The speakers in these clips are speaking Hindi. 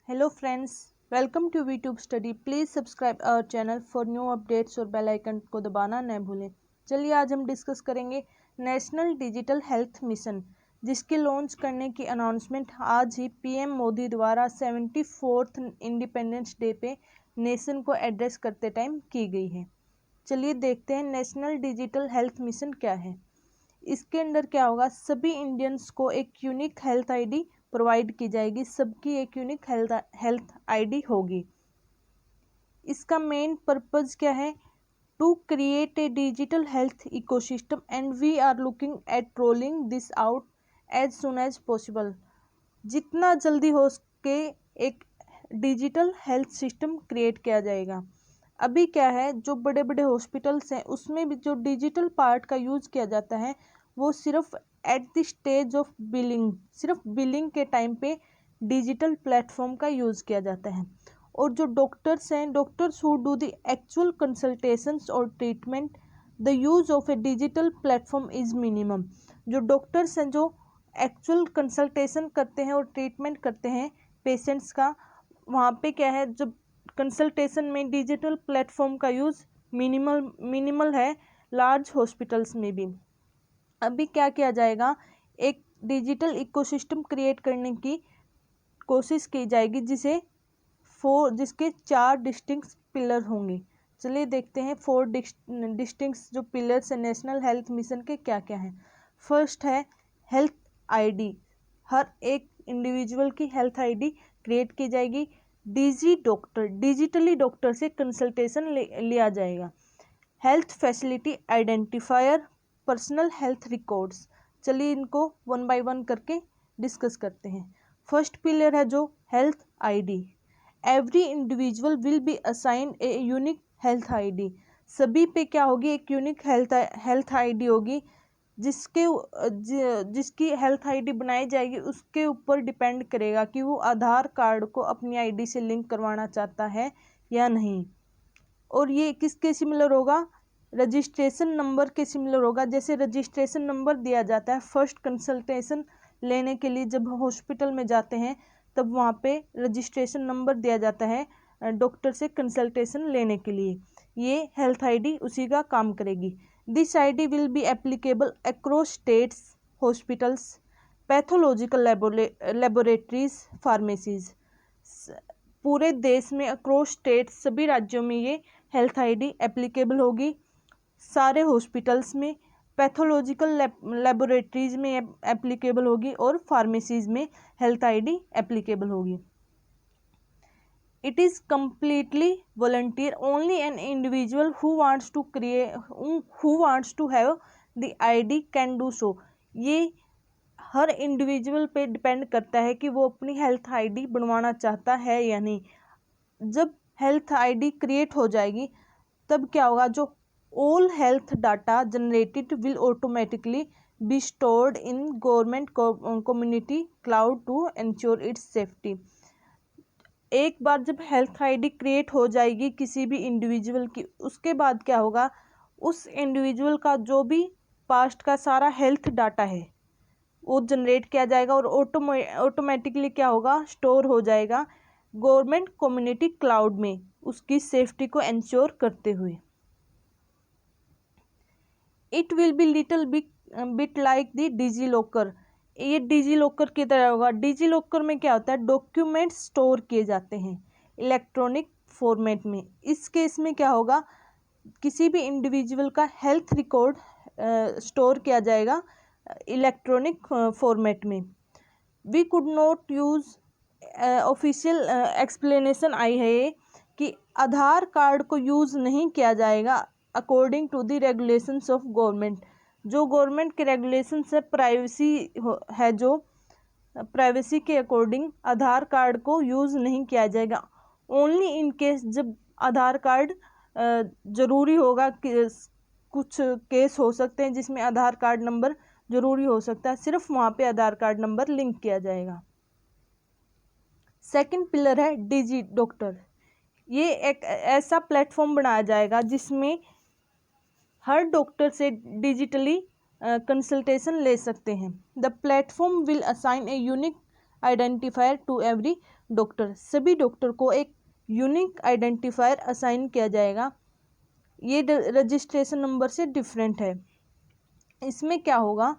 Hello friends, welcome to WeTube study. Please subscribe our channel for new updates और बेल आइकन को दबाना न भूलें। चलिए आज हम डिस्कस करेंगे नेशनल डिजिटल हेल्थ मिशन, जिसके लॉन्च करने की अनाउंसमेंट आज ही पीएम मोदी द्वारा 74th इंडिपेंडेंस डे पे नेशन को एड्रेस करते टाइम की गई है। चलिए देखते हैं नेशनल डिजिटल हेल्थ मिशन क्या है। इसके अंदर क्या होगा, सभी इंडियंस को एक यूनिक हेल्थ आईडी प्रोवाइड की जाएगी। सबकी एक यूनिक हेल्थ आईडी होगी। इसका मेन पर्पस क्या है? To create a digital health ecosystem and we are looking at rolling this out as soon as possible. जितना जल्दी हो सके एक डिजिटल हेल्थ सिस्टम क्रिएट किया जाएगा। अभी क्या है, जो बड़े बड़े हॉस्पिटल्स हैं उसमें भी जो डिजिटल पार्ट का यूज़ किया जाता है वो सिर्फ at the stage of billing, सिर्फ बिलिंग के टाइम पे डिजिटल प्लेटफॉर्म का यूज़ किया जाता है। और जो डॉक्टर्स हैं, doctors who do the actual consultations और treatment, the use of a digital platform is minimum. जो डॉक्टर्स हैं जो एक्चुअल कंसल्टेशन करते हैं और ट्रीटमेंट करते हैं पेशेंट्स का, वहाँ पे क्या है, जब कंसल्टेशन में डिजिटल प्लेटफॉर्म का यूज़ मिनिमल है लार्ज हॉस्पिटल्स में भी। अभी क्या किया जाएगा, एक डिजिटल इकोसिस्टम क्रिएट करने की कोशिश की जाएगी जिसके 4 डिस्टिंक्ट पिलर होंगे। चलिए देखते हैं 4 डिस्टिंक्ट जो पिलर्स है नेशनल हेल्थ मिशन के क्या क्या हैं। फर्स्ट है हेल्थ आईडी। हर एक इंडिविजुअल की हेल्थ आईडी क्रिएट की जाएगी। डिजिटली डॉक्टर से कंसल्टेशन लिया जाएगा। Health facility identifier, personal health records. चलिए इनको वन बाय वन करके डिस्कस करते हैं। फर्स्ट पिलर है जो health ID. Every individual will be assign a unique health ID. सभी पे क्या होगी, एक यूनिक हेल्थ आईडी होगी। जिसकी हेल्थ आईडी बनाई जाएगी उसके ऊपर डिपेंड करेगा कि वो आधार कार्ड को अपनी आईडी से लिंक करवाना चाहता है या नहीं। और ये किसके सिमिलर होगा? रजिस्ट्रेशन नंबर के सिमिलर होगा। जैसे रजिस्ट्रेशन नंबर दिया जाता है फर्स्ट कंसल्टेशन लेने के लिए, जब हॉस्पिटल में जाते हैं तब वहाँ पे रजिस्ट्रेशन नंबर दिया जाता है डॉक्टर से कंसल्टेशन लेने के लिए। ये हेल्थ आईडी उसी का काम करेगी। This ID will be applicable across states, hospitals, pathological laboratories, pharmacies. पूरे देश में अक्रॉस स्टेट सभी राज्यों में ये हेल्थ आईडी एप्लीकेबल होगी। सारे हॉस्पिटल्स में, पैथोलॉजिकल लेबोरेटरीज में एप्लीकेबल होगी और फार्मेसीज में हेल्थ आईडी एप्लीकेबल होगी। It is completely volunteer. Only an individual who wants to have the ID can do so. ये हर इंडिविजुअल पे डिपेंड करता है कि वो अपनी हेल्थ आईडी बनवाना चाहता है या नहीं। जब हेल्थ आईडी क्रिएट हो जाएगी तब क्या होगा, जो all health data generated will automatically be stored in government community cloud to ensure its safety. एक बार जब हेल्थ आईडी क्रिएट हो जाएगी किसी भी इंडिविजुअल की, उसके बाद क्या होगा, उस इंडिविजुअल का जो भी पास्ट का सारा हेल्थ डाटा है वो जनरेट किया जाएगा और ऑटोमेटिकली क्या होगा, स्टोर हो जाएगा गवर्नमेंट कम्युनिटी क्लाउड में, उसकी सेफ्टी को इंश्योर करते हुए। It will be little bit like the DigiLocker. ये डिजी लॉकर की तरह होगा। डिजी लॉकर में क्या होता है, डॉक्यूमेंट स्टोर किए जाते हैं इलेक्ट्रॉनिक फॉर्मेट में। इस केस में क्या होगा, किसी भी इंडिविजुअल का हेल्थ रिकॉर्ड स्टोर किया जाएगा इलेक्ट्रॉनिक फॉर्मेट में। We could not use official explanation आई है ये कि आधार कार्ड को यूज़ नहीं किया जाएगा according to the regulations of government. जो गवर्नमेंट के रेगुलेशंस है, जो प्राइवेसी के अकॉर्डिंग आधार कार्ड को यूज़ नहीं किया जाएगा। ओनली इन केस जब आधार कार्ड ज़रूरी होगा, कुछ केस हो सकते हैं जिसमें आधार कार्ड नंबर ज़रूरी हो सकता है, सिर्फ वहाँ पे आधार कार्ड नंबर लिंक किया जाएगा। सेकंड पिलर है डिजी डॉक्टर। ये एक ऐसा प्लेटफॉर्म बनाया जाएगा जिसमें हर डॉक्टर से डिजिटली कंसल्टेशन ले सकते हैं। The platform will assign a unique identifier to every doctor. सभी डॉक्टर को एक यूनिक आइडेंटिफायर असाइन किया जाएगा। ये रजिस्ट्रेशन नंबर से डिफरेंट है। इसमें क्या होगा,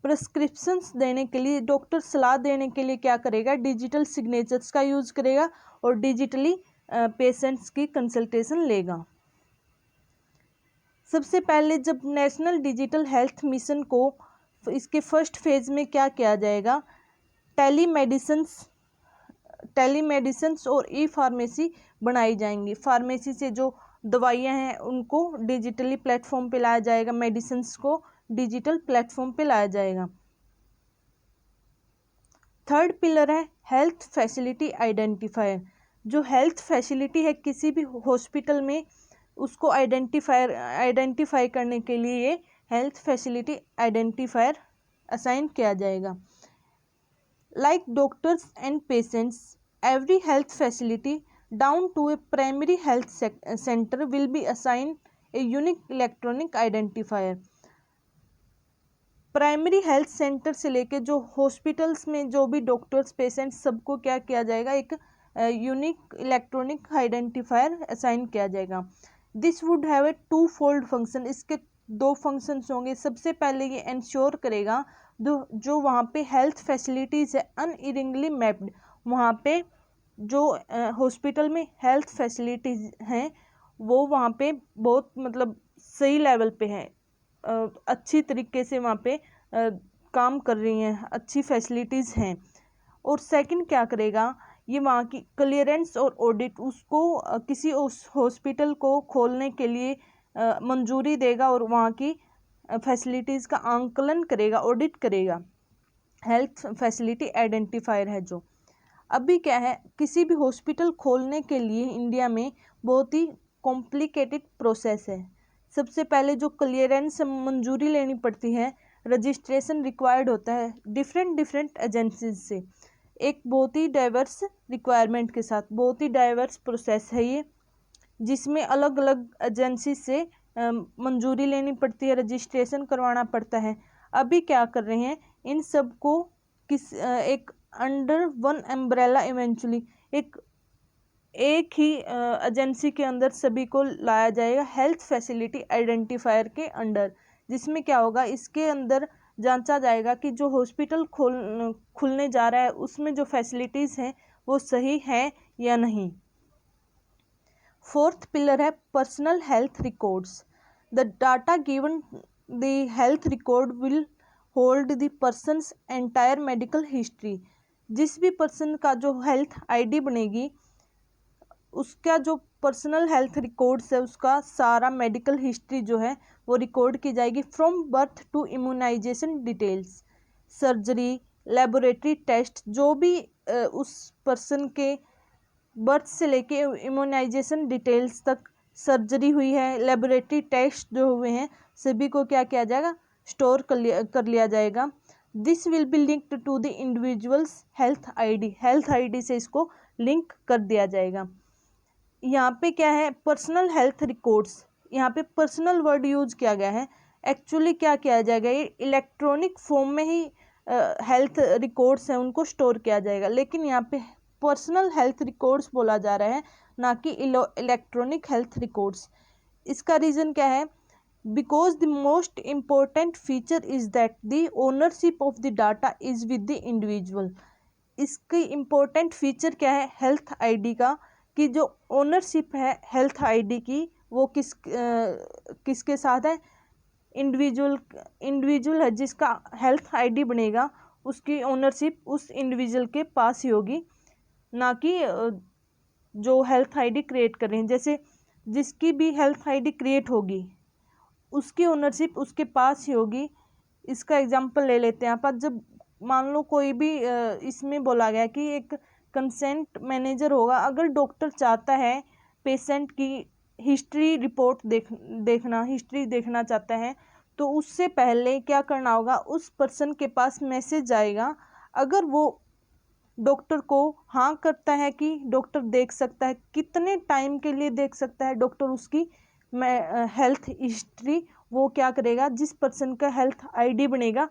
प्रिस्क्रिप्शंस देने के लिए डॉक्टर सलाह देने के लिए क्या करेगा, डिजिटल सिग्नेचर्स का यूज करेगा और डिजिटली पेशेंट्स की कंसल्टेशन लेगा। सबसे पहले जब नेशनल डिजिटल हेल्थ मिशन को इसके फर्स्ट फेज में क्या किया जाएगा, टेलीमेडिसिन्स और ई फार्मेसी बनाई जाएंगी। फार्मेसी से जो दवाइयाँ हैं उनको डिजिटली प्लेटफॉर्म पे लाया जाएगा, मेडिसिन्स को डिजिटल प्लेटफॉर्म पे लाया जाएगा। थर्ड पिलर है हेल्थ फैसिलिटी आइडेंटिफायर। जो हेल्थ फैसिलिटी है किसी भी हॉस्पिटल में, उसको आइडेंटिफाई करने के लिए ये हेल्थ फैसिलिटी आइडेंटिफायर असाइन किया जाएगा। Like doctors and patients, every health facility down to a primary health centre will be assign a unique electronic identifier. Primary health centre से लेके जो हॉस्पिटल्स में जो भी डॉक्टर्स पेशेंट्स सबको क्या किया जाएगा, एक यूनिक इलेक्ट्रॉनिक आइडेंटिफायर असाइन किया जाएगा। This would have a two fold function. इसके दो फंक्शंस होंगे। सबसे पहले ये इंश्योर करेगा जो वहाँ पे हेल्थ फैसिलिटीज़ है अनइरेंजली मैप्ड, वहाँ पे जो हॉस्पिटल में हेल्थ फैसिलिटीज़ हैं वो वहाँ पे बहुत मतलब सही लेवल पे हैं, अच्छी तरीके से वहाँ पे काम कर रही हैं, अच्छी फैसिलिटीज़ हैं। और सेकंड क्या करेगा, ये वहाँ की क्लियरेंस और ऑडिट, उसको किसी उस हॉस्पिटल को खोलने के लिए मंजूरी देगा और वहाँ की फैसिलिटीज़ का आंकलन करेगा, ऑडिट करेगा। हेल्थ फैसिलिटी आइडेंटिफायर है जो। अभी क्या है, किसी भी हॉस्पिटल खोलने के लिए इंडिया में बहुत ही कॉम्प्लिकेटेड प्रोसेस है। सबसे पहले जो क्लियरेंस मंजूरी लेनी पड़ती है, रजिस्ट्रेशन रिक्वायर्ड होता है डिफरेंट एजेंसीज से, एक बहुत ही डाइवर्स रिक्वायरमेंट के साथ, बहुत ही डाइवर्स प्रोसेस है ये, जिसमें अलग अलग एजेंसी से मंजूरी लेनी पड़ती है, रजिस्ट्रेशन करवाना पड़ता है। अभी क्या कर रहे हैं, इन सब को एक अंडर वन एम्ब्रेला इवेंचुअली एक ही एजेंसी के अंदर सभी को लाया जाएगा, हेल्थ फैसिलिटी आइडेंटिफायर के अंडर। जिसमें क्या होगा, इसके अंदर जांचा जाएगा कि जो हॉस्पिटल खुलने जा रहा है उसमें जो फैसिलिटीज़ हैं वो सही हैं या नहीं। फोर्थ पिलर है personal health records. The data given the health record will hold the persons entire medical history. जिस भी पर्सन का जो हेल्थ आईडी बनेगी, उसका जो पर्सनल हेल्थ रिकॉर्ड्स है, उसका सारा मेडिकल हिस्ट्री जो है वो रिकॉर्ड की जाएगी, from birth to immunisation details, surgery, laboratory test, जो भी उस पर्सन के बर्थ से लेके इम्यूनाइजेशन डिटेल्स तक सर्जरी हुई है, लेबोरेटरी टेस्ट जो हुए हैं, सभी को क्या किया जाएगा, स्टोर कर लिया जाएगा। This will be linked to the individual's health ID से इसको लिंक कर दिया जाएगा। यहाँ पे क्या है, पर्सनल हेल्थ रिकॉर्ड्स, यहाँ पे पर्सनल वर्ड यूज किया गया है। एक्चुअली क्या किया जाएगा, ये इलेक्ट्रॉनिक फॉर्म में ही हेल्थ रिकॉर्ड्स हैं उनको स्टोर किया जाएगा, लेकिन यहाँ पे पर्सनल हेल्थ रिकॉर्ड्स बोला जा रहा है, ना कि इलेक्ट्रॉनिक हेल्थ रिकॉर्ड्स। इसका रीज़न क्या है, because the most important feature is that the ownership of the data is with the individual. इसकी इम्पोर्टेंट फीचर क्या है हेल्थ आईडी का, कि जो ओनरशिप है हेल्थ आईडी की वो किसके साथ है, इंडिविजुअल है जिसका हेल्थ आईडी बनेगा, उसकी ओनरशिप उस इंडिविजुअल के पास ही होगी, ना कि जो हेल्थ आईडी क्रिएट कर रहे हैं। जैसे जिसकी भी हेल्थ आईडी क्रिएट होगी उसकी ओनरशिप उसके पास ही होगी। इसका एग्जांपल ले लेते हैं यहाँ पर। जब मान लो कोई भी इसमें बोला गया कि एक कंसेंट मैनेजर होगा, अगर डॉक्टर चाहता है पेशेंट की हिस्ट्री रिपोर्ट हिस्ट्री देखना चाहता है, तो उससे पहले क्या करना होगा, उस पर्सन के पास मैसेज आएगा। अगर वो डॉक्टर को हाँ करता है कि डॉक्टर देख सकता है, कितने टाइम के लिए देख सकता है डॉक्टर उसकी हेल्थ हिस्ट्री, वो क्या करेगा, जिस पर्सन का हेल्थ आईडी बनेगा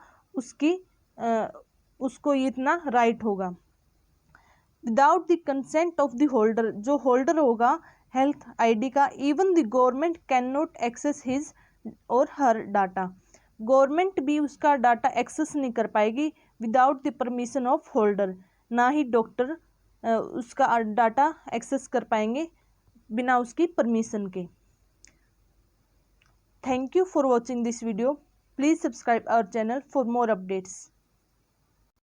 उसको इतना राइट होगा। Without the consent of the holder, जो होल्डर होगा हेल्थ आईडी का, even the government can not access his or her data, government भी उसका डाटा एक्सेस नहीं कर पाएगी without the permission of holder, ना ही डॉक्टर उसका डाटा एक्सेस कर पाएंगे बिना उसकी परमिशन के। Thank you for watching this video. Please subscribe our channel for more updates.